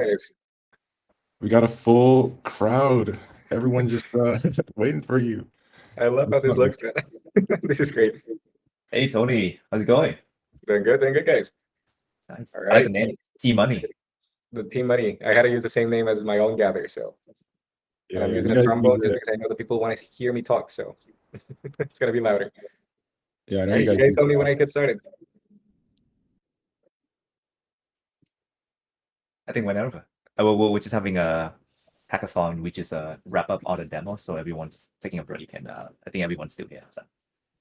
guys? We got a full crowd. Everyone just waiting for you. I love how What's this up, man? looks, man. This is great. Hey Tony, how's it going? Doing good, guys. Nice. All I like right. the name. T Money. The team money. I had to use the same name as my own gather, so and Yeah, I'm yeah. using You a guys use trombone just it. because I know the people want to hear me talk, so it's gonna be louder. Yeah, I know All you right, you guys guys use tell me when I get started. I think whenever. We're just having a hackathon. We just wrap up all the demos, so everyone's taking a break, and I think everyone's still here. So.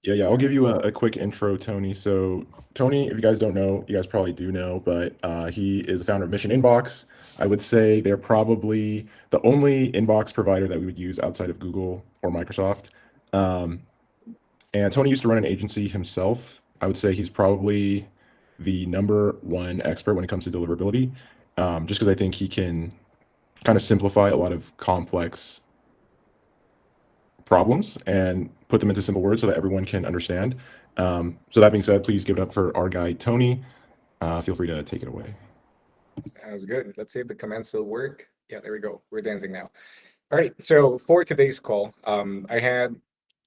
Yeah. I'll give you a quick intro, Tony. So, Tony, if you guys don't know, you guys probably do know, but he is the founder of Mission Inbox. I would say they're probably the only inbox provider that we would use outside of Google or Microsoft. Um, and Tony used to run an agency himself. I would say he's probably the number one expert when it comes to deliverability, just because I think he can kind of simplify a lot of complex problems and put them into simple words so that everyone can understand. So that being said, please give it up for our guy, Tony. Feel free to take it away. Sounds good. Let's see if the commands still work. Yeah, there we go. We're dancing now. All right. So for today's call,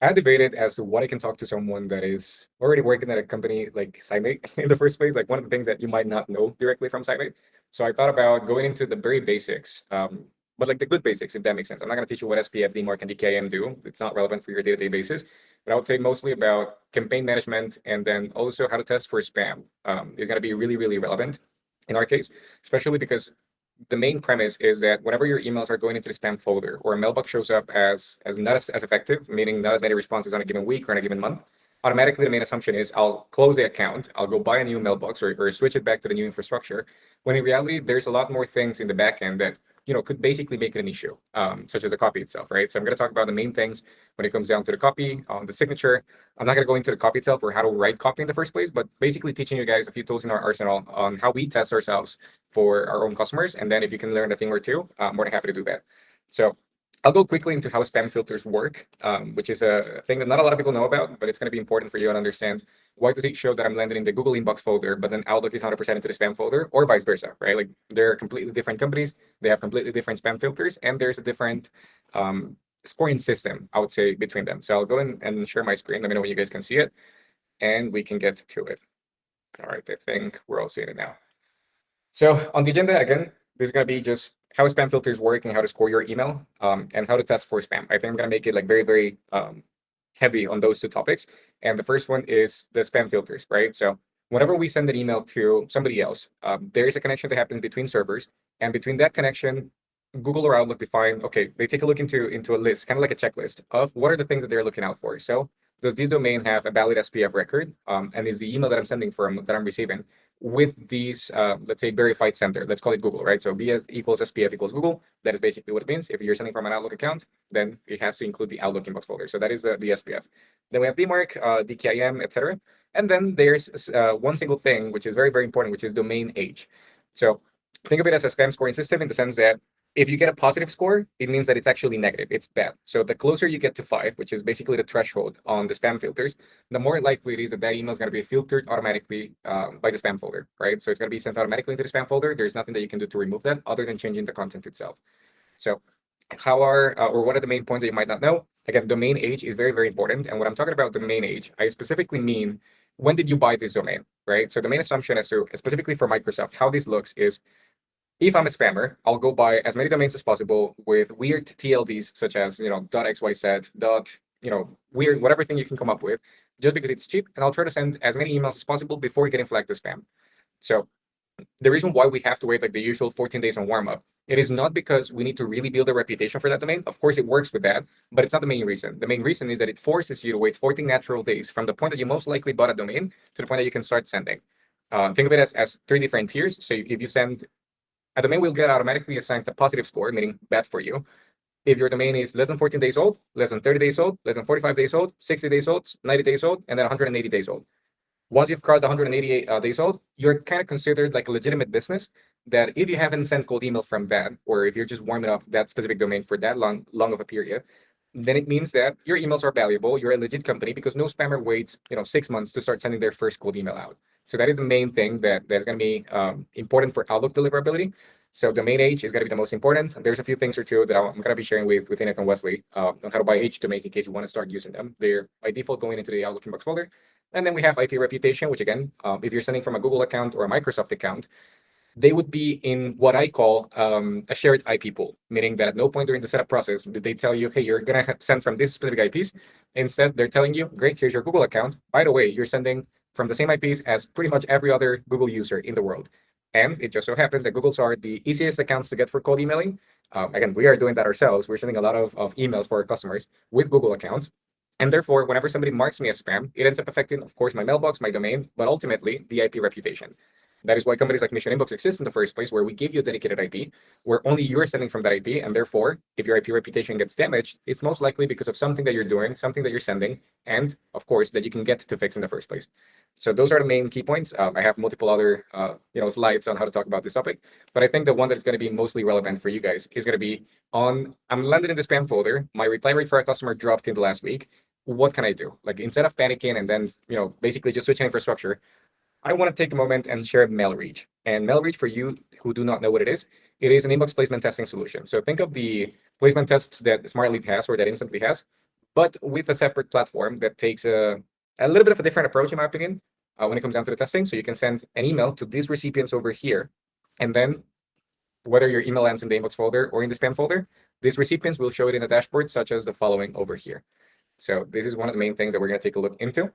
I debated as to what I can talk to someone that is already working at a company like SiteMate in the first place, like one of the things that you might not know directly from SiteMate. So I thought about going into the very basics, but like the good basics, if that makes sense. I'm not going to teach you what SPF, DMARC, and DKIM do. It's not relevant for your day-to-day basis. But I would say mostly about campaign management and then also how to test for spam is going to be really, really relevant in our case, especially because the main premise is that whenever your emails are going into the spam folder or a mailbox shows up as not as effective, meaning not as many responses on a given week or on a given month, automatically the main assumption is I'll close the account, I'll go buy a new mailbox or switch it back to the new infrastructure. When in reality, there's a lot more things in the back end that could basically make it an issue, such as the copy itself, right? So I'm going to talk about the main things when it comes down to the copy, the signature. I'm not going to go into the copy itself or how to write copy in the first place, but basically teaching you guys a few tools in our arsenal on how we test ourselves for our own customers. And then if you can learn a thing or two, I'm more than happy to do that. So I'll go quickly into how spam filters work, which is a thing that not a lot of people know about, but it's going to be important for you to understand. Why does it show that I'm landed in the Google inbox folder, but then Outlook is 100% into the spam folder, or vice versa, right? Like they're completely different companies. They have completely different spam filters, and there's a different scoring system, I would say, between them. So I'll go in and share my screen. Let me know when you guys can see it, and we can get to it. All right, I think we're all seeing it now. So on the agenda, again, this is going to be just how spam filters work and how to score your email and how to test for spam. I think I'm going to make it like very, very heavy on those two topics. And the first one is the spam filters, right? So whenever we send an email to somebody else, there is a connection that happens between servers. And between that connection, Google or Outlook define, okay, they take a look into a list, kind of like a checklist of what are the things that they're looking out for. So does this domain have a valid SPF record? And is the email that I'm sending from that I'm receiving with these, let's say, verified sender? Let's call it Google, right? So B equals SPF equals Google. That is basically what it means. If you're sending from an Outlook account, then it has to include the Outlook inbox folder. So that is the SPF. Then we have DMARC, DKIM, etc. And then there's one single thing, which is very, very important, which is domain age. So think of it as a spam scoring system in the sense that if you get a positive score, it means that it's actually negative. It's bad. So the closer you get to 5, which is basically the threshold on the spam filters, the more likely it is that that email is going to be filtered automatically by the spam folder, right? So it's going to be sent automatically into the spam folder. There's nothing that you can do to remove that other than changing the content itself. So how are or what are the main points that you might not know? Again, domain age is very, very important. And when I'm talking about domain age, I specifically mean when did you buy this domain, right? So the main assumption as to specifically for Microsoft, how this looks is if I'm a spammer, I'll go buy as many domains as possible with weird TLDs, such as .xyz, weird whatever thing you can come up with, just because it's cheap, and I'll try to send as many emails as possible before getting flagged as spam. So the reason why we have to wait like the usual 14 days on warm up, it is not because we need to really build a reputation for that domain. Of course, it works with that, but it's not the main reason. The main reason is that it forces you to wait 14 natural days from the point that you most likely bought a domain to the point that you can start sending. Think of it as 3 different tiers. So if you send a domain will get automatically assigned a positive score, meaning bad for you. If your domain is less than 14 days old, less than 30 days old, less than 45 days old, 60 days old, 90 days old, and then 180 days old. Once you've crossed 188 days old, you're kind of considered like a legitimate business that if you haven't sent cold email from that, or if you're just warming up that specific domain for that long of a period, then it means that your emails are valuable. You're a legit company because no spammer waits, 6 months to start sending their first cold email out. So that is the main thing that's going to be important for Outlook deliverability. So domain H is going to be the most important. There's a few things or two that I'm going to be sharing with Enoch and Wesley on how to buy H domains in case you want to start using them. They're by default going into the Outlook inbox folder. And then we have IP reputation, which again, if you're sending from a Google account or a Microsoft account, they would be in what I call a shared IP pool, meaning that at no point during the setup process did they tell you, hey, you're going to send from this specific IPs. Instead, they're telling you, great, here's your Google account. By the way, you're sending from the same IPs as pretty much every other Google user in the world. And it just so happens that Google's are the easiest accounts to get for cold emailing. Again, we are doing that ourselves. We're sending a lot of emails for our customers with Google accounts. And therefore, whenever somebody marks me as spam, it ends up affecting, of course, my mailbox, my domain, but ultimately the IP reputation. That is why companies like Mission Inbox exist in the first place, where we give you a dedicated IP, where only you're sending from that IP. And therefore, if your IP reputation gets damaged, it's most likely because of something that you're doing, something that you're sending, and of course, that you can get to fix in the first place. So those are the main key points. I have multiple other slides on how to talk about this topic, but I think the one that's going to be mostly relevant for you guys is going to be on, I'm landed in the spam folder. My reply rate for a customer dropped in the last week. What can I do? Like instead of panicking and then, basically just switching infrastructure, I want to take a moment and share MailReach. And MailReach, for you who do not know what it is an inbox placement testing solution. So think of the placement tests that SmartLead has or that Instantly has, but with a separate platform that takes a little bit of a different approach, in my opinion, when it comes down to the testing. So you can send an email to these recipients over here, and then whether your email lands in the inbox folder or in the spam folder, these recipients will show it in a dashboard, such as the following over here. So this is one of the main things that we're going to take a look into.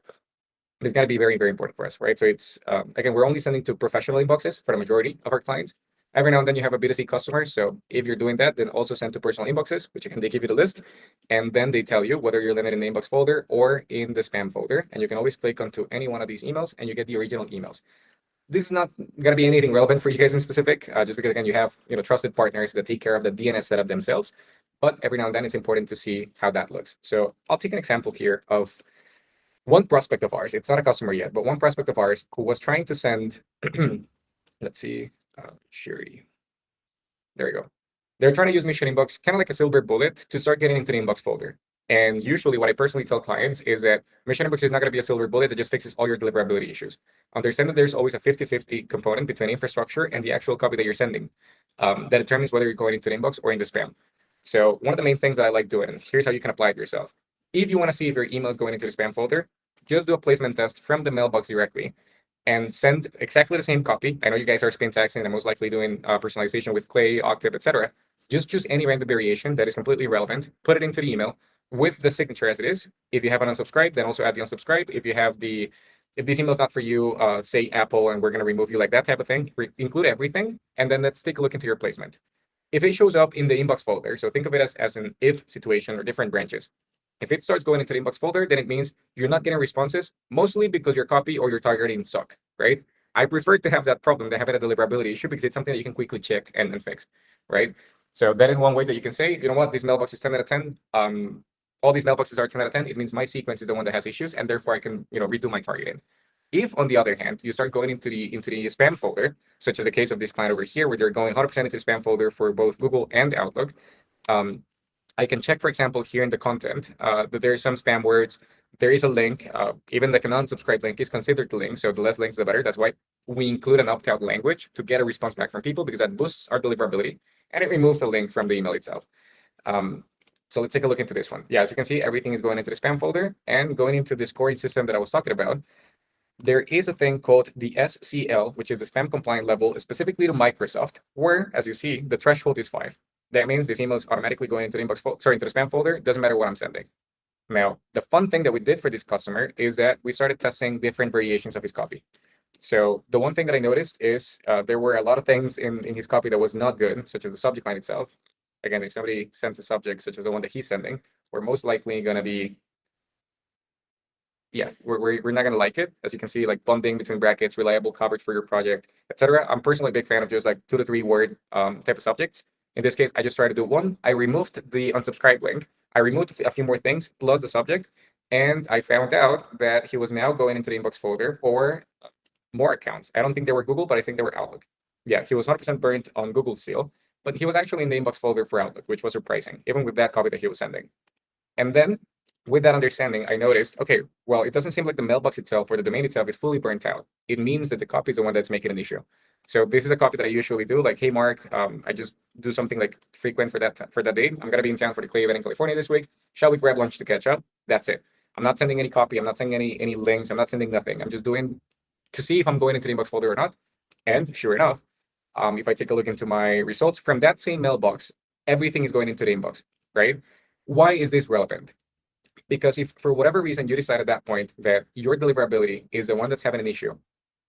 It's going to be very, very important for us, right? So it's, again, we're only sending to professional inboxes for the majority of our clients. Every now and then you have a B2C customer. So if you're doing that, then also send to personal inboxes, which again, they give you the list. And then they tell you whether you're landed in the inbox folder or in the spam folder. And you can always click onto any one of these emails and you get the original emails. This is not going to be anything relevant for you guys in specific, just because again, you have trusted partners that take care of the DNS setup themselves. But every now and then it's important to see how that looks. So I'll take an example here of one prospect of ours. It's not a customer yet, but one prospect of ours who was trying to send, let's see, Shuri. There you go. They're trying to use Mission Inbox, kind of like a silver bullet, to start getting into the inbox folder. And usually what I personally tell clients is that Mission Inbox is not going to be a silver bullet that just fixes all your deliverability issues. Understand that there's always a 50-50 component between infrastructure and the actual copy that you're sending that determines whether you're going into the inbox or in the spam. So one of the main things that I like doing, and here's how you can apply it yourself. If you want to see if your email is going into the spam folder, just do a placement test from the mailbox directly and send exactly the same copy. I know you guys are spin taxing and most likely doing personalization with Clay, Octave, etc. Just choose any random variation that is completely relevant, put it into the email with the signature as it is. If you have an unsubscribe, then also add the unsubscribe. If you have if this email is not for you, say Apple, and we're going to remove you, like that type of thing, include everything. And then let's take a look into your placement. If it shows up in the inbox folder, so think of it as an if situation or different branches. If it starts going into the inbox folder, then it means you're not getting responses, mostly because your copy or your targeting suck, right? I prefer to have that problem than having a deliverability issue because it's something that you can quickly check and fix, right? So that is one way that you can say, you know what, this mailbox is 10 out of 10. All these mailboxes are 10 out of 10. It means my sequence is the one that has issues, and therefore I can, redo my targeting. If, on the other hand, you start going into the spam folder, such as the case of this client over here, where they're going 100% into the spam folder for both Google and Outlook, I can check, for example, here in the content that there are some spam words. There is a link, even like a non-subscribed link is considered a link. So the less links, the better. That's why we include an opt-out language to get a response back from people, because that boosts our deliverability and it removes the link from the email itself. So let's take a look into this one. Yeah, as you can see, everything is going into the spam folder and going into the scoring system that I was talking about. There is a thing called the SCL, which is the spam compliant level, specifically to Microsoft, where, as you see, the threshold is 5. That means this email is automatically going into the into the spam folder. It doesn't matter what I'm sending. Now, the fun thing that we did for this customer is that we started testing different variations of his copy. So the one thing that I noticed is there were a lot of things in his copy that was not good, such as the subject line itself. Again, if somebody sends a subject such as the one that he's sending, we're most likely going to be, we're not going to like it. As you can see, like bundling between brackets, reliable coverage for your project, etc. I'm personally a big fan of just like 2 to 3 word type of subjects. In this case, I just tried to do one. I removed the unsubscribe link. I removed a few more things plus the subject. And I found out that he was now going into the inbox folder for more accounts. I don't think they were Google, but I think they were Outlook. Yeah, he was 100% burnt on Google still, but he was actually in the inbox folder for Outlook, which was surprising, even with that copy that he was sending. And then with that understanding, I noticed, okay, well, it doesn't seem like the mailbox itself or the domain itself is fully burnt out. It means that the copy is the one that's making an issue. So this is a copy that I usually do. Like, hey, Mark, I just do something like frequent for that date. I'm gonna be in town for the Clay event in California this week. Shall we grab lunch to catch up? That's it. I'm not sending any copy. I'm not sending any links. I'm not sending nothing. I'm just doing to see if I'm going into the inbox folder or not. And sure enough, if I take a look into my results from that same mailbox, everything is going into the inbox, right? Why is this relevant? Because if for whatever reason you decide at that point that your deliverability is the one that's having an issue,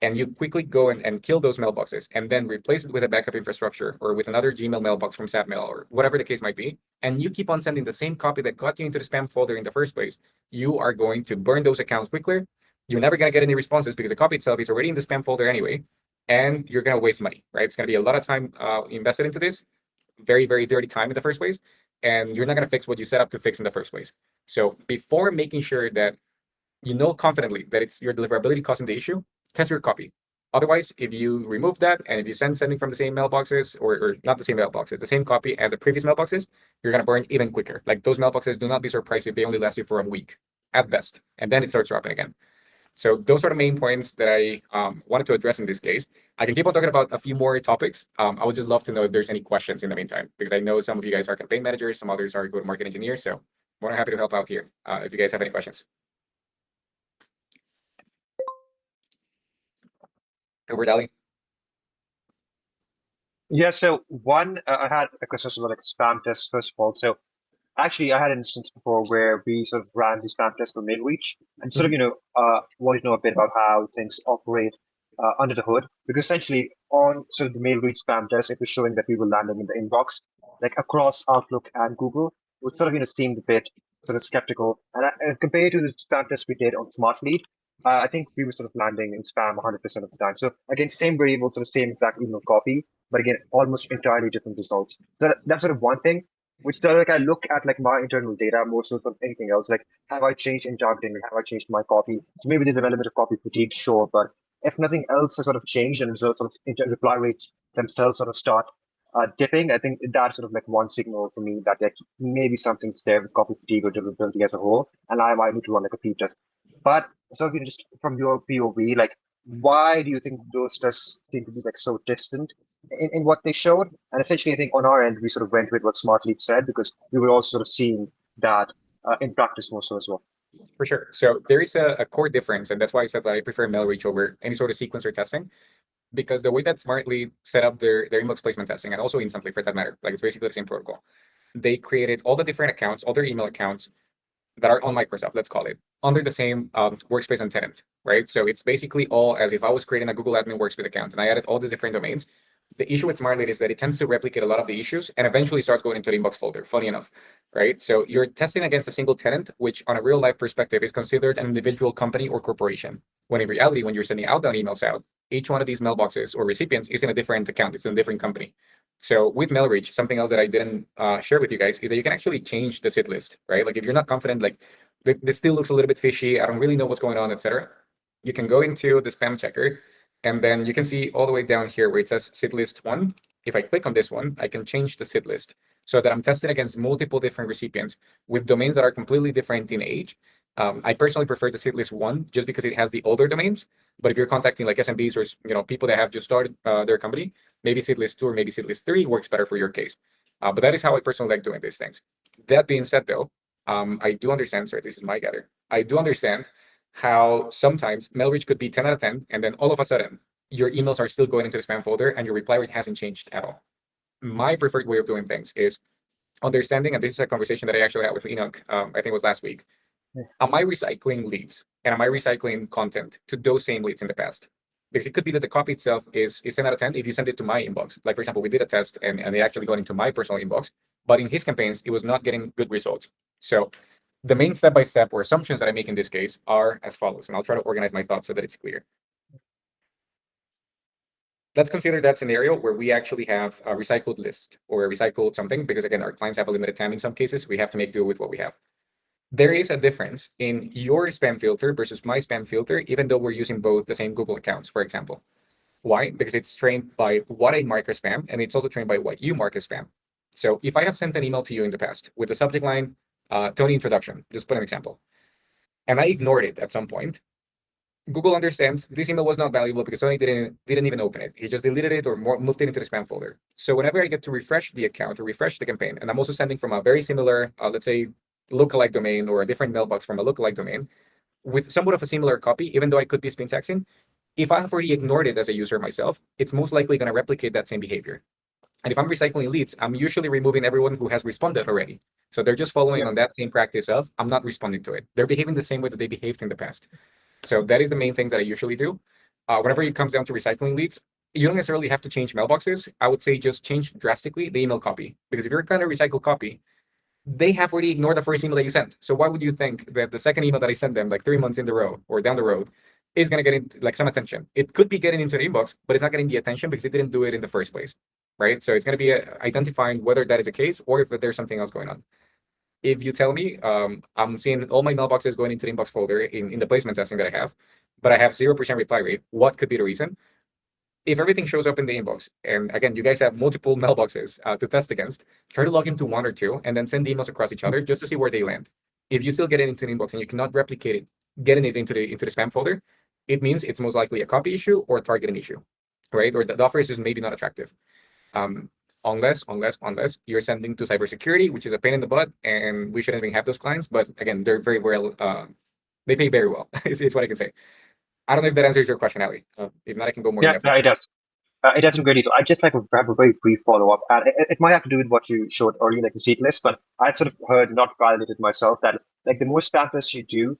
and you quickly go and kill those mailboxes and then replace it with a backup infrastructure or with another Gmail mailbox from SapMail or whatever the case might be, and you keep on sending the same copy that got you into the spam folder in the first place, you are going to burn those accounts quicker. You're never going to get any responses because the copy itself is already in the spam folder anyway, and you're going to waste money, right? It's going to be a lot of time invested into this, very, very dirty time in the first place, and you're not going to fix what you set up to fix in the first place. So before making sure that you know confidently that it's your deliverability causing the issue, test your copy. Otherwise, if you remove that and if you sending from the same mailboxes or not the same mailboxes, the same copy as the previous mailboxes, you're gonna burn even quicker. Like those mailboxes, do not be surprised if they only last you for a week at best, and then it starts dropping again. So those are the main points that I wanted to address in this case. I can keep on talking about a few more topics. I would just love to know if there's any questions in the meantime, because I know some of you guys are campaign managers, some others are go-to-market engineers. So more than happy to help out here if you guys have any questions. Over, Dali. Yeah, so one, I had a question about like spam tests first of all. So actually, I had an instance before where we sort of ran the spam test for MailReach and sort of, wanted to know a bit about how things operate under the hood. Because essentially, on sort of the MailReach spam test, it was showing that we were landing in the inbox, like across Outlook and Google, which sort of, seemed a bit sort of skeptical. And compared to the spam test we did on SmartLead, I think we were sort of landing in spam 100% of the time. So again, same variable, sort of same exact email copy, but again, almost entirely different results. So that's sort of one thing. Which sort of like I look at like my internal data more so than anything else. Like, have I changed in targeting? Have I changed my copy? So maybe there's an element of copy fatigue, sure, but if nothing else has sort of changed and results sort of reply rates themselves sort of start dipping, I think that's sort of like one signal for me that like maybe something's there with copy fatigue or deliverability as a whole, and I might need to run like a P-test. But so just from your POV, like why do you think those tests seem to be like so distant in what they showed? And essentially, I think on our end, we sort of went with what SmartLead said because we were also sort of seeing that in practice more so as well. For sure. So there is a core difference, and that's why I said that I prefer MailReach over any sort of sequencer testing, because the way that Smartly set up their inbox placement testing, and also Instantly for that matter, like it's basically the same protocol. They created all the different accounts, all their email accounts that are on Microsoft, let's call it, under the same workspace and tenant, right? So it's basically all as if I was creating a Google Admin workspace account and I added all these different domains. The issue with SmartLead is that it tends to replicate a lot of the issues and eventually starts going into the inbox folder, funny enough, right? So you're testing against a single tenant, which on a real life perspective is considered an individual company or corporation. When in reality, when you're sending outbound emails out, each one of these mailboxes or recipients is in a different account, it's in a different company. So with MailReach, something else that I didn't share with you guys is that you can actually change the SID list, right? Like if you're not confident, like this still looks a little bit fishy, I don't really know what's going on, etc. You can go into the spam checker, and then you can see all the way down here where it says SID list 1. If I click on this one, I can change the SID list so that I'm testing against multiple different recipients with domains that are completely different in age. I personally prefer the SID list 1 just because it has the older domains. But if you're contacting like SMBs or people that have just started their company, maybe SID list 2 or maybe SID list 3 works better for your case. But that is how I personally like doing these things. That being said, though, I do understand. Sorry, this is my gather. I do understand how sometimes MailReach could be 10 out of 10, and then all of a sudden, your emails are still going into the spam folder and your reply rate hasn't changed at all. My preferred way of doing things is understanding, and this is a conversation that I actually had with Enoch, I think it was last week. Am I recycling leads and am I recycling content to those same leads in the past? Because it could be that the copy itself is 10 out of 10 if you send it to my inbox. Like, for example, we did a test and it actually got into my personal inbox, but in his campaigns, it was not getting good results. So the main step-by-step or assumptions that I make in this case are as follows, and I'll try to organize my thoughts so that it's clear. Let's consider that scenario where we actually have a recycled list or a recycled something, because again, our clients have a limited time in some cases. We have to make do with what we have. There is a difference in your spam filter versus my spam filter, even though we're using both the same Google accounts, for example. Why? Because it's trained by what I mark as spam, and it's also trained by what you mark as spam. So if I have sent an email to you in the past with the subject line, Tony introduction, just put an example, and I ignored it at some point, Google understands this email was not valuable because Tony didn't even open it. He just deleted it or moved it into the spam folder. So whenever I get to refresh the account or refresh the campaign, and I'm also sending from a very similar, let's say, lookalike domain or a different mailbox from a lookalike domain with somewhat of a similar copy, even though I could be spin taxing, if I have already ignored it as a user myself, it's most likely going to replicate that same behavior. And if I'm recycling leads, I'm usually removing everyone who has responded already. So they're just following Yeah. on that same practice of I'm not responding to it. They're behaving the same way that they behaved in the past. So that is the main thing that I usually do. Whenever it comes down to recycling leads, you don't necessarily have to change mailboxes. I would say just change drastically the email copy. Because if you're going to recycle copy, they have already ignored the first email that you sent. So why would you think that the second email that I sent them like 3 months in the row or down the road is going to get like some attention? It could be getting into the inbox, but it's not getting the attention because it didn't do it in the first place, right? So it's going to be identifying whether that is the case or if there's something else going on. If you tell me, I'm seeing all my mailboxes going into the inbox folder in the placement testing that I have, but I have 0% reply rate, what could be the reason? If everything shows up in the inbox, and again, you guys have multiple mailboxes to test against, try to log into one or two and then send the emails across each other just to see where they land. If you still get it into an inbox and you cannot replicate it, getting it into the spam folder, it means it's most likely a copy issue or a targeting issue, right? Or the offer is just maybe not attractive. Unless you're sending to cybersecurity, which is a pain in the butt, and we shouldn't even have those clients. But again, they're very well, they pay very well, is what I can say. I don't know if that answers your question, Ali. If not, I can go more in Yeah, depth. no, it does. It does in great detail. I just like to have a very brief follow up, and it might have to do with what you showed earlier, like the seat list. But I've sort of heard, not validated myself, that like the more spam tests you do,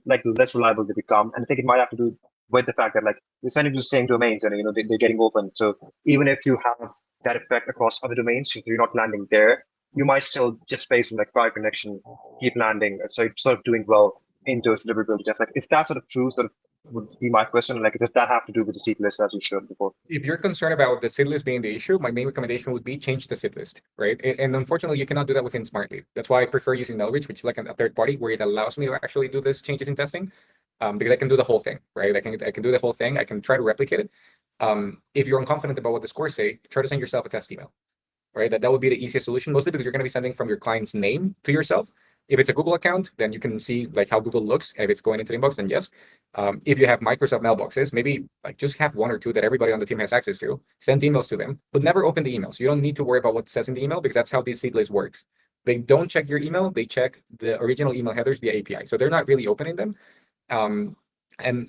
like the less reliable they become. And I think it might have to do with the fact that like you're sending to the same domains, and they're getting open. So even if you have that effect across other domains, so you're not landing there, you might still just based on like prior connection keep landing. So you're sort of doing well in those deliverability tests. Like if that's sort of true, sort of would be my question. Like does that have to do with the seat list as you showed before? If you're concerned about the SID list being the issue, my main recommendation would be change the SID list, right? And unfortunately, you cannot do that within Smartly. That's why I prefer using Mailreach, which is like a third party where it allows me to actually do this changes in testing, because I can do the whole thing, right? I can do the whole thing. I can try to replicate it. If you're unconfident about what the scores say, try to send yourself a test email, right? That would be the easiest solution, mostly because you're going to be sending from your client's name to yourself. If it's a Google account, then you can see like how Google looks. If it's going into the inbox, then yes. If you have Microsoft mailboxes, maybe like just have one or two that everybody on the team has access to. Send emails to them, but never open the emails. You don't need to worry about what says in the email because that's how this seed list works. They don't check your email; they check the original email headers via API. So they're not really opening them. And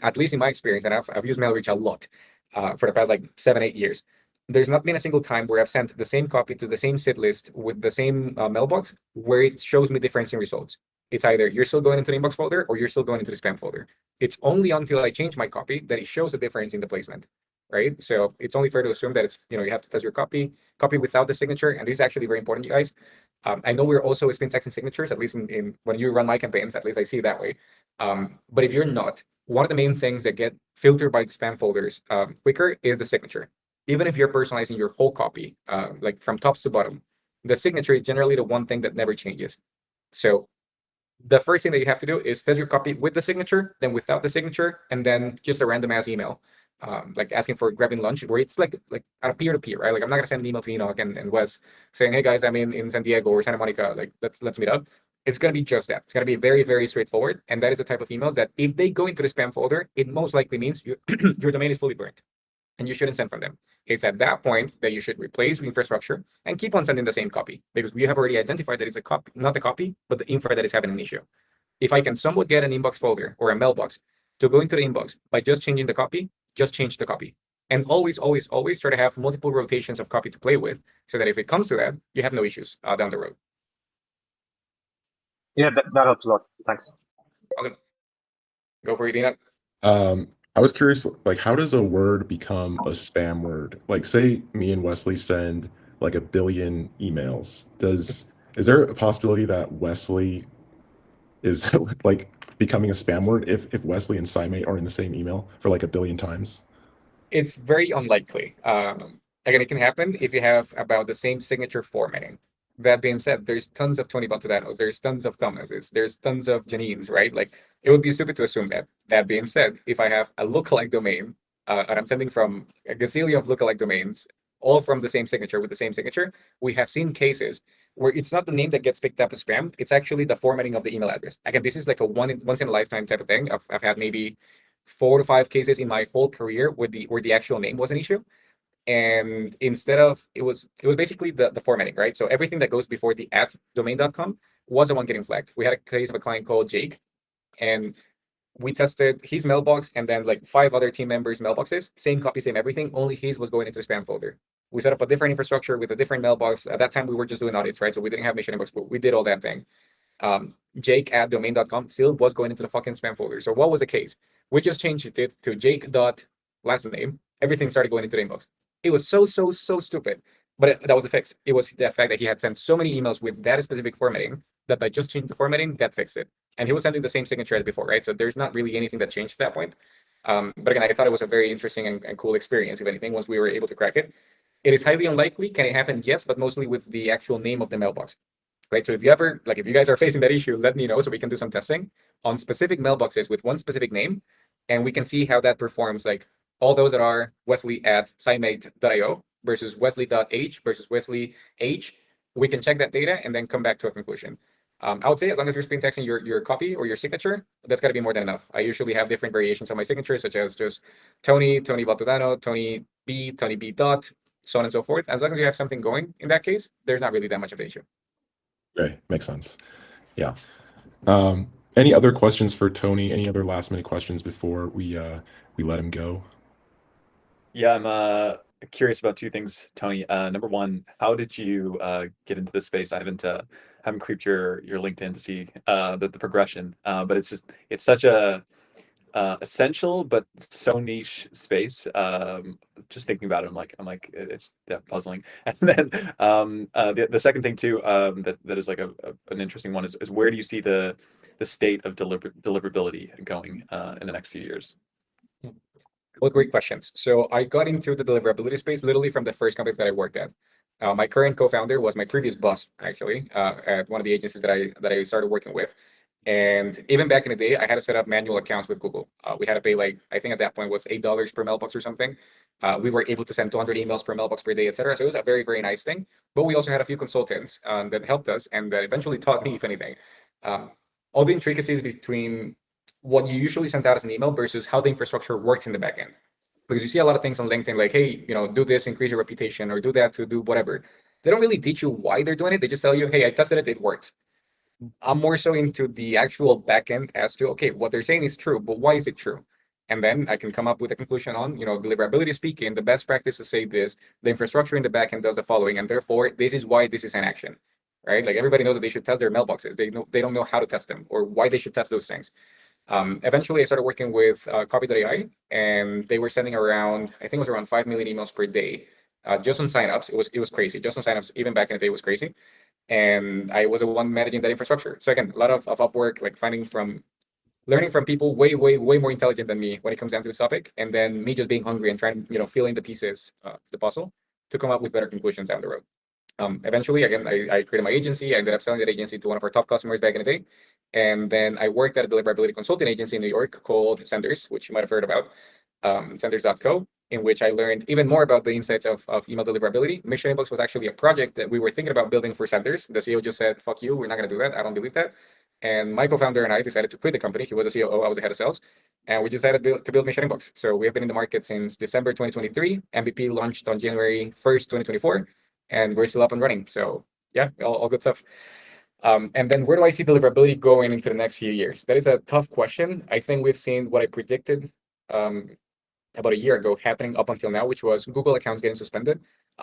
at least in my experience, and I've used Mailreach a lot for the past like 7-8 years. There's not been a single time where I've sent the same copy to the same SID list with the same mailbox where it shows me difference in results. It's either you're still going into the inbox folder or you're still going into the spam folder. It's only until I change my copy that it shows a difference in the placement, right? So it's only fair to assume that it's, you have to test your copy without the signature. And this is actually very important, you guys. I know we're also spin texting signatures, at least in when you run my campaigns, at least I see it that way. But if you're not, one of the main things that get filtered by the spam folders quicker is the signature. Even if you're personalizing your whole copy, like from top to bottom, the signature is generally the one thing that never changes. So the first thing that you have to do is test your copy with the signature, then without the signature, and then just a random ass email, like asking for grabbing lunch, where it's like a peer to peer, right? Like I'm not gonna send an email to Enoch and Wes saying, "Hey guys, I'm in San Diego or Santa Monica, like let's meet up." It's gonna be just that. It's gonna be very very straightforward, and that is the type of emails that if they go into the spam folder, it most likely means your domain is fully burnt and you shouldn't send from them. It's at that point that you should replace infrastructure and keep on sending the same copy because we have already identified that it's a copy, not the copy, but the infra that is having an issue. If I can somewhat get an inbox folder or a mailbox to go into the inbox by just changing the copy, just change the copy. And always, always, always try to have multiple rotations of copy to play with so that if it comes to that, you have no issues down the road. Yeah, that helps a lot. Thanks. Okay. Go for it, Dina. I was curious, like, how does a word become a spam word? Like, say me and Wesley send like 1 billion emails. Is there a possibility that Wesley is like becoming a spam word if Wesley and Simate are in the same email for like 1 billion times? It's very unlikely. Again, it can happen if you have about the same signature formatting. That being said, there's tons of Tony Batodanos, there's tons of Thomases, there's tons of Janines, right? Like it would be stupid to assume that. That being said, if I have a lookalike domain and I'm sending from a gazillion of lookalike domains, all from the same signature with the same signature, we have seen cases where it's not the name that gets picked up as spam, it's actually the formatting of the email address. Again, this is like a once in a lifetime type of thing. I've had maybe 4 to 5 cases in my whole career where the actual name was an issue. And instead of it was basically the formatting, right? So everything that goes before the at domain.com was the one getting flagged. We had a case of a client called Jake, and we tested his mailbox and then like 5 other team members' mailboxes, same copy, same everything, only his was going into the spam folder. We set up a different infrastructure with a different mailbox. At that time, we were just doing audits, right? So we didn't have mission inbox, but we did all that thing. Jake at domain.com still was going into the fucking spam folder. So what was the case? We just changed it to Jake dot last name. Everything started going into the inbox. It was so stupid, but that was the fix. It was the fact that he had sent so many emails with that specific formatting that by just changing the formatting, that fixed it. And he was sending the same signature as before, right? So there's not really anything that changed at that point. But again, I thought it was a very interesting and cool experience, if anything, once we were able to crack it. It is highly unlikely. Can it happen? Yes, but mostly with the actual name of the mailbox, right? So if you ever, like, if you guys are facing that issue, let me know so we can do some testing on specific mailboxes with one specific name, and we can see how that performs. Like all those that are Wesley at SciMate.io versus Wesley.h versus Wesley H, we can check that data and then come back to a conclusion. I would say as long as you're spin texting your copy or your signature, that's got to be more than enough. I usually have different variations on my signature, such as just Tony Baltodano, Tony B dot, so on and so forth. As long as you have something going in that case, there's not really that much of an issue. Okay, makes sense. Yeah. Any other questions for Tony? Any other last minute questions before we let him go? Yeah, I'm curious about 2 things, Tony. Number one, how did you get into this space? I haven't creeped your LinkedIn to see the progression, but it's such a essential but so niche space. Just thinking about it, I'm like it's puzzling. And then the second thing too, that is like an interesting one is where do you see the state of deliverability going in the next few years? Well, great questions. So I got into the deliverability space literally from the first company that I worked at. My current co-founder was my previous boss, actually, at one of the agencies that I started working with. And even back in the day, I had to set up manual accounts with Google. We had to pay like, I think at that point was $8 per mailbox or something. We were able to send 200 emails per mailbox per day, etc. So it was a very, very nice thing. But we also had a few consultants that helped us and that eventually taught me, if anything, all the intricacies between what you usually send out as an email versus how the infrastructure works in the backend. Because you see a lot of things on LinkedIn, like, hey, do this to increase your reputation or do that to do whatever. They don't really teach you why they're doing it. They just tell you, hey, I tested it, it works. I'm more so into the actual backend as to, okay, what they're saying is true, but why is it true? And then I can come up with a conclusion on, deliverability speaking, the best practice is say this, the infrastructure in the backend does the following, and therefore this is why this is an action, right? Like everybody knows that they should test their mailboxes. They don't know how to test them or why they should test those things. Eventually, I started working with Copy.ai, and they were sending around, I think it was around 5 million emails per day, just on signups. It was crazy. Just on signups, even back in the day, was crazy. And I was the one managing that infrastructure. So again, a lot of Upwork, like learning from people way more intelligent than me when it comes down to this topic, and then me just being hungry and trying, fill in the pieces of the puzzle to come up with better conclusions down the road. Eventually, again, I created my agency. I ended up selling that agency to one of our top customers back in the day. And then I worked at a deliverability consulting agency in New York called Senders, which you might have heard about, Senders.co, in which I learned even more about the insights of email deliverability. Mission Inbox was actually a project that we were thinking about building for Senders. The CEO just said, fuck you, we're not going to do that. I don't believe that. And my co-founder and I decided to quit the company. He was the COO, I was the head of sales. And we decided to build Mission Inbox. So we have been in the market since December 2023. MVP launched on January 1st, 2024. And we're still up and running. So yeah, all good stuff. And then where do I see deliverability going into the next few years? That is a tough question. I think we've seen what I predicted about a year ago happening up until now, which was Google accounts getting suspended.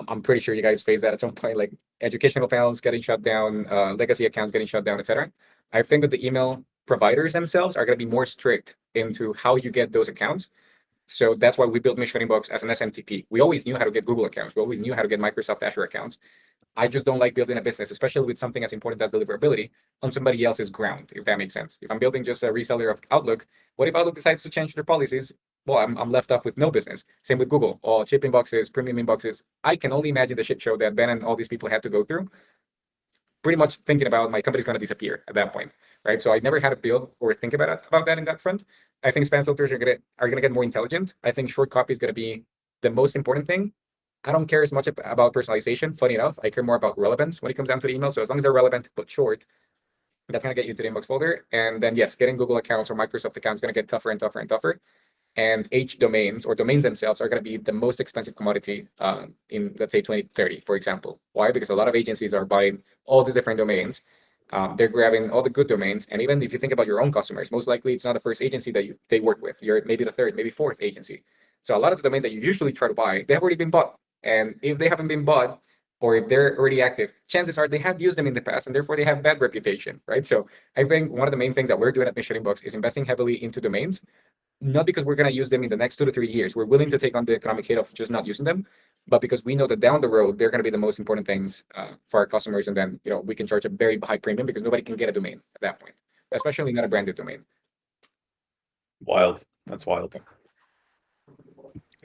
I'm pretty sure you guys faced that at some point, like educational panels getting shut down, legacy accounts getting shut down, etc. I think that the email providers themselves are going to be more strict into how you get those accounts. So that's why we built Mission Inbox as an SMTP. We always knew how to get Google accounts. We always knew how to get Microsoft Azure accounts. I just don't like building a business, especially with something as important as deliverability, on somebody else's ground, if that makes sense. If I'm building just a reseller of Outlook, what if Outlook decides to change their policies? Well, I'm left off with no business. Same with Google, all cheap inboxes, premium inboxes. I can only imagine the shit show that Ben and all these people had to go through. Pretty much thinking about my company's going to disappear at that point, right? So I never had to build or think about that in that front. I think spam filters are gonna get more intelligent. I think short copy is gonna be the most important thing. I don't care as much about personalization. Funny enough, I care more about relevance when it comes down to the email. So as long as they're relevant but short, that's gonna get you to the inbox folder. And then yes, getting Google accounts or Microsoft accounts is gonna get tougher and tougher and tougher. and H domains or domains themselves are going to be the most expensive commodity in, let's say, 2030, for example. Why? Because a lot of agencies are buying all these different domains. They're grabbing all the good domains. And even if you think about your own customers, most likely it's not the first agency that they work with. You're maybe the third, maybe fourth agency. So a lot of the domains that you usually try to buy, they have already been bought. And if they haven't been bought, or if they're already active, chances are they have used them in the past and therefore they have bad reputation, right? So I think one of the main things that we're doing at Mission Inbox is investing heavily into domains, not because we're going to use them in the next 2 to 3 years. We're willing to take on the economic hit of just not using them, but because we know that down the road, they're going to be the most important things for our customers. And then, we can charge a very high premium because nobody can get a domain at that point, especially not a branded domain. Wild. That's wild.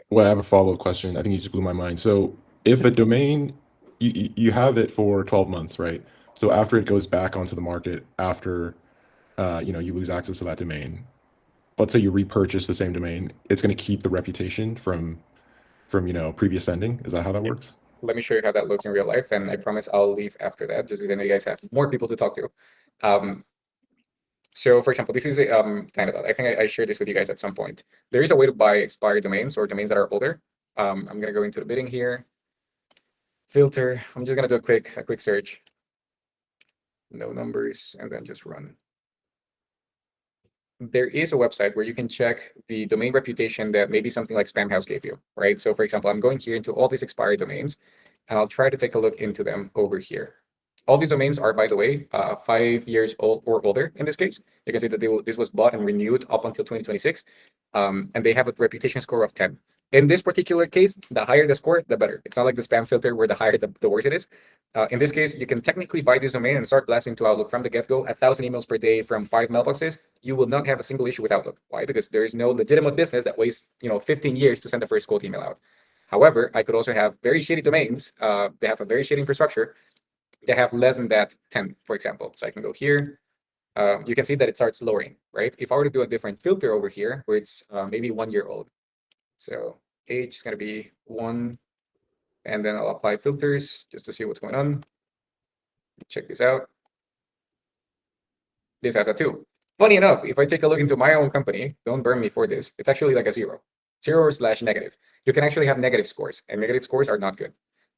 Well, I have a follow-up question. I think you just blew my mind. So if a domain, you have it for 12 months, right? So after it goes back onto the market, after you lose access to that domain, let's say you repurchase the same domain, it's going to keep the reputation from previous sending. Is that how that works? Let me show you how that looks in real life. And I promise I'll leave after that, just because I know you guys have more people to talk to. So for example, this is I think I shared this with you guys at some point. There is a way to buy expired domains or domains that are older. I'm going to go into the bidding here. Filter. I'm just going to do a quick search. No numbers, and then just run. There is a website where you can check the domain reputation that maybe something like Spamhaus gave you, right? So for example, I'm going here into all these expired domains, and I'll try to take a look into them over here. All these domains are, by the way, 5 years old or older in this case. You can see that this was bought and renewed up until 2026, and they have a reputation score of 10. In this particular case, the higher the score, the better. It's not like the spam filter where the higher the worse it is. In this case, you can technically buy this domain and start blasting to Outlook from the get-go, 1,000 emails per day from 5 mailboxes. You will not have a single issue with Outlook. Why? Because there is no legitimate business that wastes 15 years to send the first cold email out. However, I could also have very shitty domains. They have a very shitty infrastructure. They have less than that 10, for example. So I can go here. You can see that it starts lowering, right? If I were to do a different filter over here, where it's maybe 1 year old. So age is going to be 1, and then I'll apply filters just to see what's going on. Check this out. This has a 2. Funny enough, if I take a look into my own company, don't burn me for this, it's actually like a 0 / negative. You can actually have negative scores, and negative scores are not good.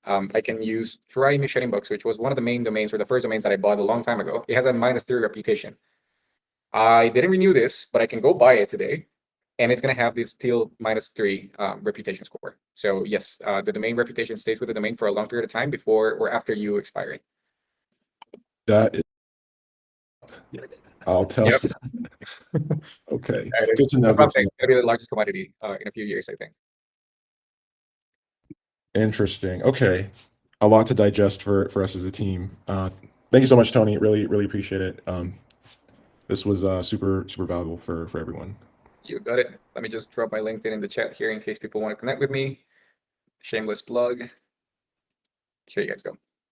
I can use Try Mission Inbox, which was one of the main domains or the first domains that I bought a long time ago. It has a -3 reputation. I didn't renew this, but I can go buy it today, and it's going to have this still -3 reputation score. So yes, the domain reputation stays with the domain for a long period of time before or after you expire it. That is, I'll tell Yep. you. Okay. That is- Good to know. That's what I'm good to saying. It'll be the largest commodity in a few years, I think. Interesting. Okay. A lot to digest for us as a team. Thank you so much, Tony. Really, really appreciate it. This was super valuable for everyone. You got it. Let me just drop my LinkedIn in the chat here in case people want to connect with me. Shameless plug. Here you guys go.